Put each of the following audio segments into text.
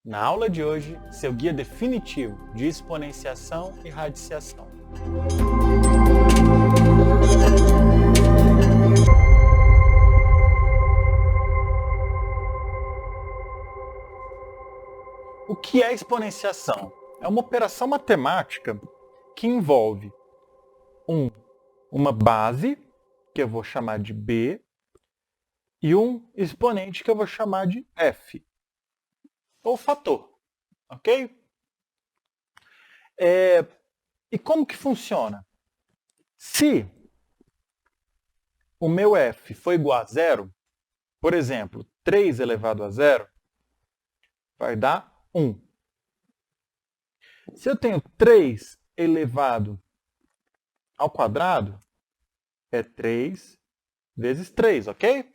Na aula de hoje, seu guia definitivo de exponenciação e radiciação. O que é exponenciação? É uma operação matemática que envolve uma base, que eu vou chamar de b, e um exponente que eu vou chamar de f, ou fator, ok? E como que funciona? Se o meu f for igual a zero, por exemplo, 3 elevado a zero, vai dar 1. Se eu tenho 3 elevado ao quadrado, é 3 vezes 3, ok?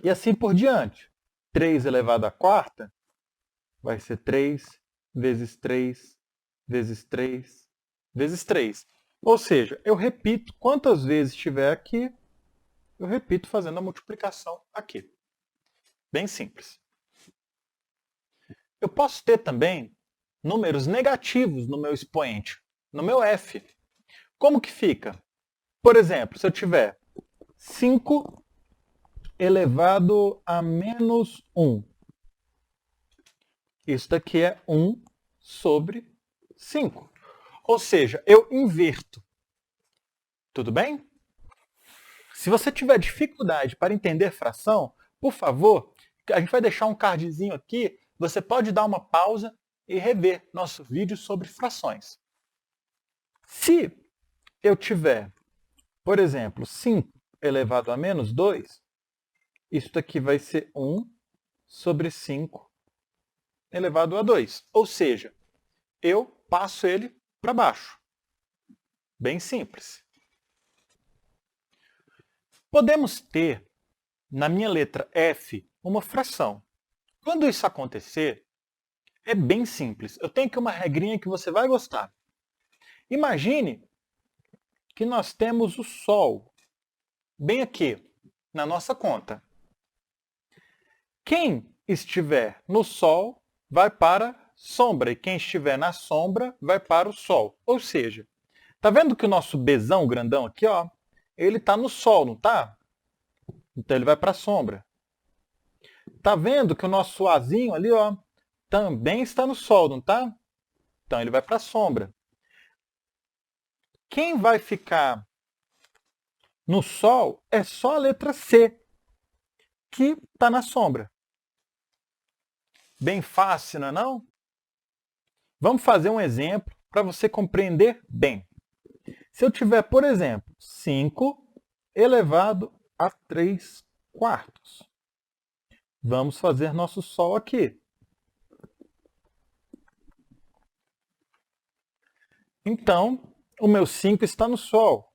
E assim por diante. 3 elevado à quarta vai ser 3 vezes 3 vezes 3 vezes 3. Ou seja, eu repito quantas vezes estiver aqui, eu repito fazendo a multiplicação aqui. Bem simples. Eu posso ter também números negativos no meu expoente, no meu f. Como que fica? Por exemplo, se eu tiver 5 elevado a menos 1. Isso daqui é 1 sobre 5. Ou seja, eu inverto. Tudo bem? Se você tiver dificuldade para entender fração, por favor, a gente vai deixar um cardzinho aqui. Você pode dar uma pausa e rever nosso vídeo sobre frações. Se eu tiver, por exemplo, 5 elevado a menos 2, isso daqui vai ser 1 sobre 5 elevado a 2. Ou seja, eu passo ele para baixo. Bem simples. Podemos ter, na minha letra f, uma fração. Quando isso acontecer, é bem simples. Eu tenho aqui uma regrinha que você vai gostar. Imagine que nós temos o Sol bem aqui, na nossa conta. Quem estiver no Sol vai para a sombra, e quem estiver na sombra vai para o Sol. Ou seja, tá vendo que o nosso Bzão grandão aqui, ó, ele está no Sol, não está? Então ele vai para a sombra. Tá vendo que o nosso Azinho ali, ó, também está no Sol, não está? Então ele vai para a sombra. Quem vai ficar no Sol é só a letra C, que está na sombra. Bem fácil, não é não? Vamos fazer um exemplo para você compreender bem. Se eu tiver, por exemplo, 5 elevado a 3 quartos. Vamos fazer nosso Sol aqui. Então, o meu 5 está no Sol,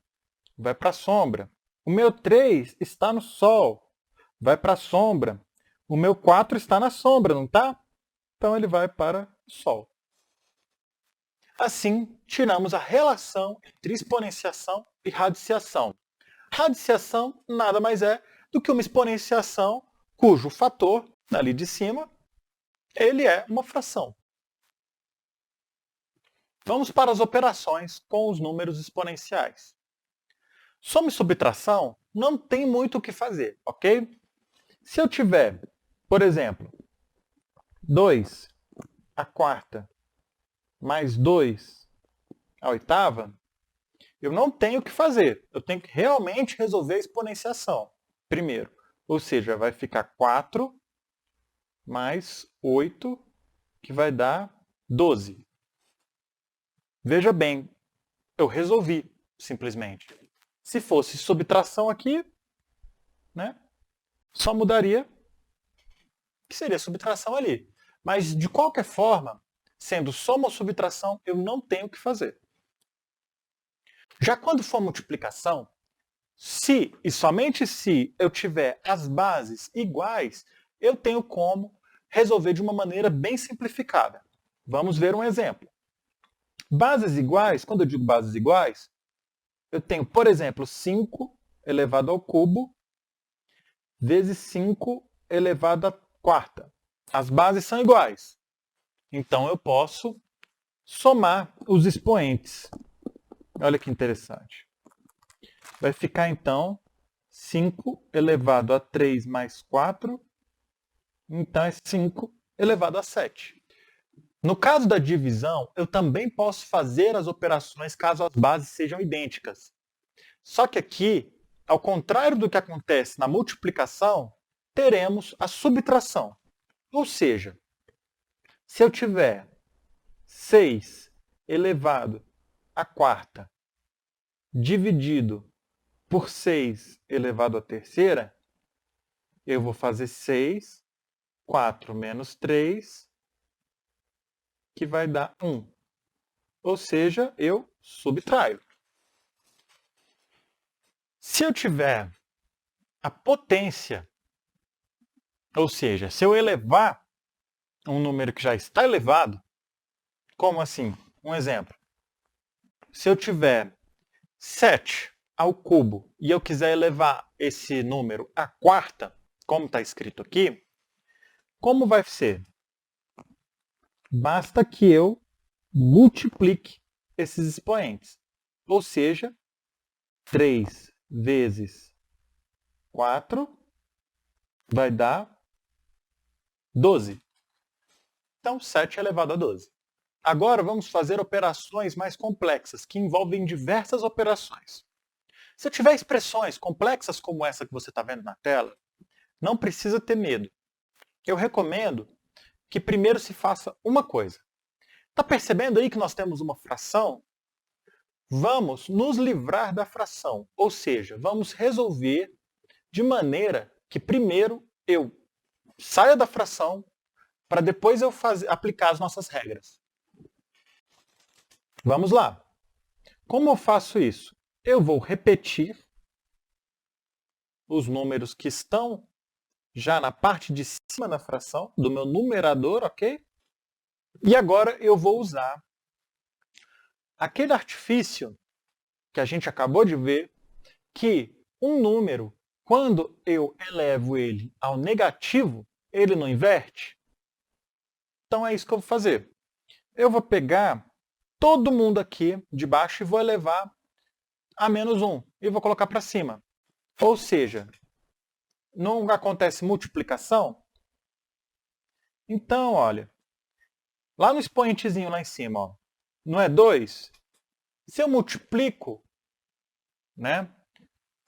vai para a sombra. O meu 3 está no Sol, vai para a sombra. O meu 4 está na sombra, não está? Então ele vai para o Sol. Assim, tiramos a relação entre exponenciação e radiciação. Radiciação nada mais é do que uma exponenciação cujo fator, ali de cima, ele é uma fração. Vamos para as operações com os números exponenciais. Soma e subtração não tem muito o que fazer, ok? Se eu tiver, por exemplo, 2 à quarta mais 2 à oitava, eu não tenho o que fazer. Eu tenho que realmente resolver a exponenciação primeiro. Ou seja, vai ficar 4 mais 8, que vai dar 12. Veja bem, eu resolvi, simplesmente. Se fosse subtração aqui, né, só mudaria que seria subtração ali. Mas, de qualquer forma, sendo soma ou subtração, eu não tenho o que fazer. Já quando for multiplicação, se e somente se eu tiver as bases iguais, eu tenho como resolver de uma maneira bem simplificada. Vamos ver um exemplo. Bases iguais, quando eu digo bases iguais, eu tenho, por exemplo, 5 elevado ao cubo vezes 5 elevado à quarta. As bases são iguais. Então eu posso somar os expoentes. Olha que interessante. Vai ficar então 5 elevado a 3 mais 4. Então é 5 elevado a 7. No caso da divisão, eu também posso fazer as operações caso as bases sejam idênticas. Só que aqui, ao contrário do que acontece na multiplicação, teremos a subtração. Ou seja, se eu tiver 6 elevado à quarta dividido por 6 elevado à terceira, eu vou fazer 6, 4 menos 3, que vai dar 1. Ou seja, eu subtraio. Se eu tiver a potência, ou seja, se eu elevar um número que já está elevado, como assim? Um exemplo. Se eu tiver 7 ao cubo e eu quiser elevar esse número à quarta, como está escrito aqui, como vai ser? Basta que eu multiplique esses expoentes. Ou seja, 3 vezes 4 vai dar 12. Então, 7 elevado a 12. Agora vamos fazer operações mais complexas, que envolvem diversas operações. Se eu tiver expressões complexas como essa que você está vendo na tela, não precisa ter medo. Eu recomendo que primeiro se faça uma coisa. Está percebendo aí que nós temos uma fração? Vamos nos livrar da fração, ou seja, vamos resolver de maneira que primeiro eu saia da fração para depois eu aplicar as nossas regras. Vamos lá. Como eu faço isso? Eu vou repetir os números que estão já na parte de cima da fração, do meu numerador, ok? E agora eu vou usar aquele artifício que a gente acabou de ver, que um número, quando eu elevo ele ao negativo, ele não inverte. Então é isso que eu vou fazer. Eu vou pegar todo mundo aqui de baixo e vou elevar a menos 1 e vou colocar para cima. Ou seja, não acontece multiplicação? Então, olha, lá no expoentezinho lá em cima, ó, não é 2? Se eu multiplico, né,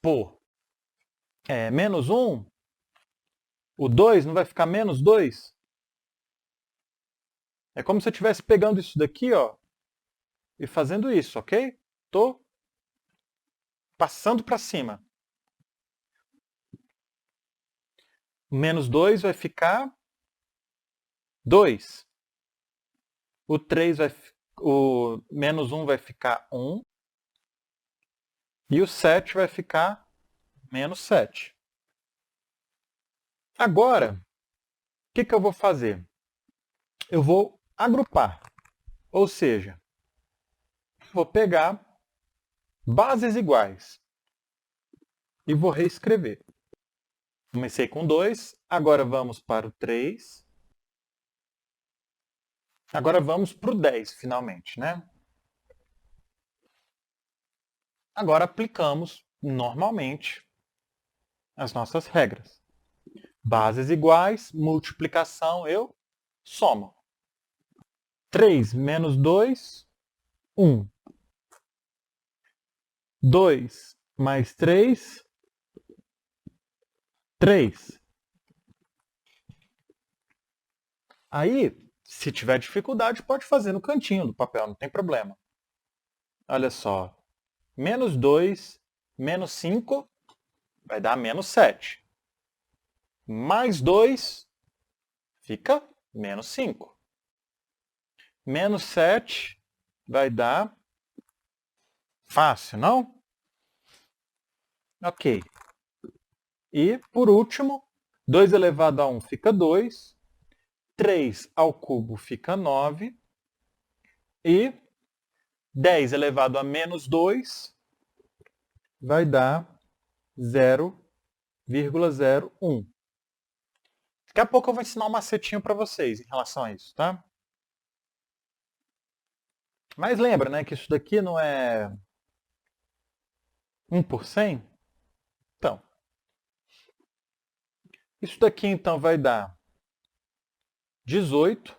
por menos 1, o 2 não vai ficar menos 2? É como se eu estivesse pegando isso daqui, ó, e fazendo isso, ok? Estou passando para cima. Menos 2 vai ficar 2. O 3 vai, o menos 1 vai ficar 1. E o 7 vai ficar menos 7. Agora, o que eu vou fazer? Eu vou agrupar. Ou seja, vou pegar bases iguais e vou reescrever. Comecei com 2, agora vamos para o 3. Agora vamos para o 10, finalmente, né? Agora aplicamos normalmente as nossas regras. Bases iguais, multiplicação, eu somo. 3 menos 2, 1. 2 mais 3, 3. Aí, se tiver dificuldade, pode fazer no cantinho do papel, não tem problema. Olha só. Menos 2, menos 5, vai dar menos 7. Mais 2, fica menos 5. Menos 7 vai dar fácil, não? Ok. E, por último, 2 elevado a 1 fica 2. 3 ao cubo fica 9. E 10 elevado a menos 2 vai dar 0,01. Daqui a pouco eu vou ensinar um macetinho para vocês em relação a isso, tá? Mas lembra, né, que isso daqui não é 1 por 100? Então, isso daqui então vai dar 18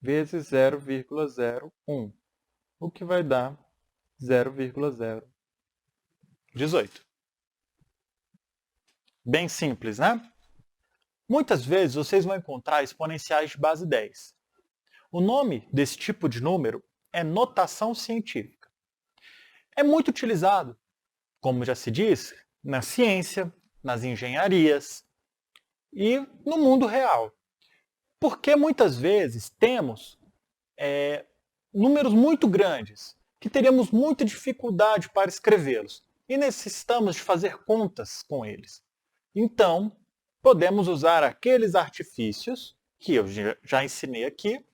vezes 0,01, o que vai dar 0,018. Bem simples, né? Muitas vezes vocês vão encontrar exponenciais de base 10. O nome desse tipo de número é notação científica. É muito utilizado, como já se diz, na ciência, nas engenharias e no mundo real. Porque muitas vezes temos números muito grandes, que teríamos muita dificuldade para escrevê-los, e necessitamos de fazer contas com eles. Então, podemos usar aqueles artifícios que eu já ensinei aqui,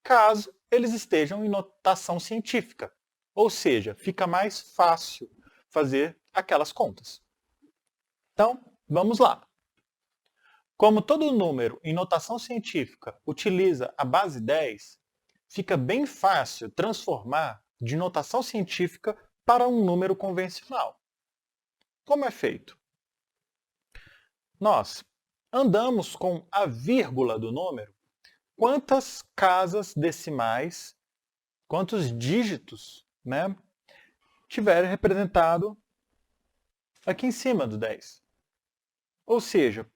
caso eles estejam em notação científica. Ou seja, fica mais fácil fazer aquelas contas. Então, vamos lá. Como todo número em notação científica utiliza a base 10, fica bem fácil transformar de notação científica para um número convencional. Como é feito? Nós andamos com a vírgula do número, quantas casas decimais, quantos dígitos, né, tiver representado aqui em cima do 10. Ou seja,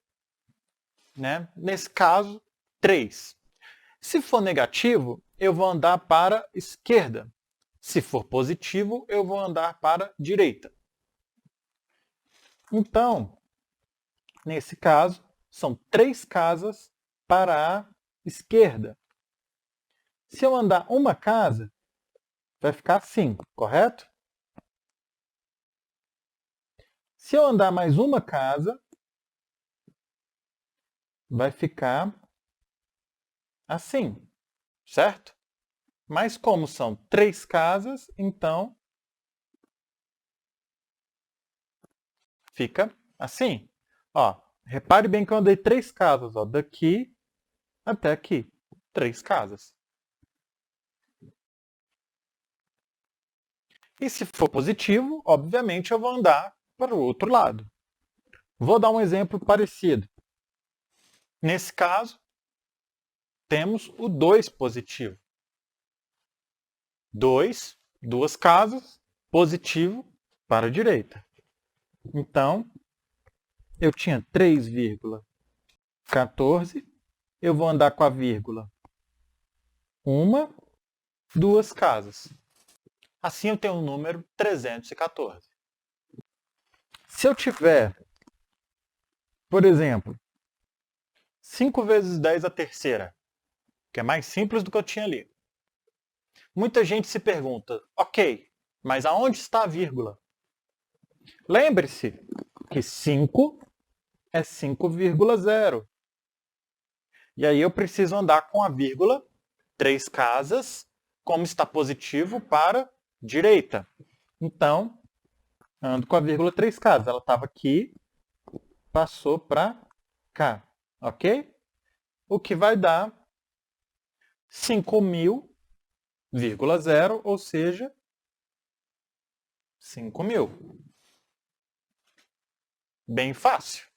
né, nesse caso, 3. Se for negativo, eu vou andar para a esquerda. Se for positivo, eu vou andar para a direita. Então, nesse caso, são 3 casas para a esquerda. Se eu andar uma casa, vai ficar assim, correto? Se eu andar mais uma casa, vai ficar assim, certo? Mas como são 3 casas, então fica assim. Ó, repare bem que eu andei 3 casas, ó, daqui até aqui. 3 casas. E se for positivo, obviamente eu vou andar para o outro lado. Vou dar um exemplo parecido. Nesse caso, temos o 2 positivo. 2, 2 casas, positivo para a direita. Então, eu tinha 3,14, eu vou andar com a vírgula 1, 2 casas. Assim eu tenho o número 314. Se eu tiver, por exemplo, 5 vezes 10 a terceira, que é mais simples do que eu tinha ali. Muita gente se pergunta, ok, mas aonde está a vírgula? Lembre-se que 5 é 5,0. E aí eu preciso andar com a vírgula 3 casas, como está positivo, para a direita. Então, ando com a vírgula 3 casas. Ela estava aqui, passou para cá. Ok? O que vai dar 5.000,0, ou seja, 5.000. Bem fácil.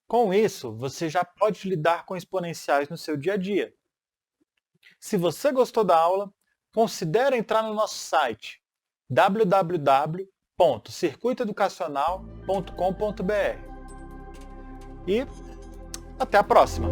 Com isso, você já pode lidar com exponenciais no seu dia a dia. Se você gostou da aula, considere entrar no nosso site www.circuitoeducacional.com.br. E até a próxima!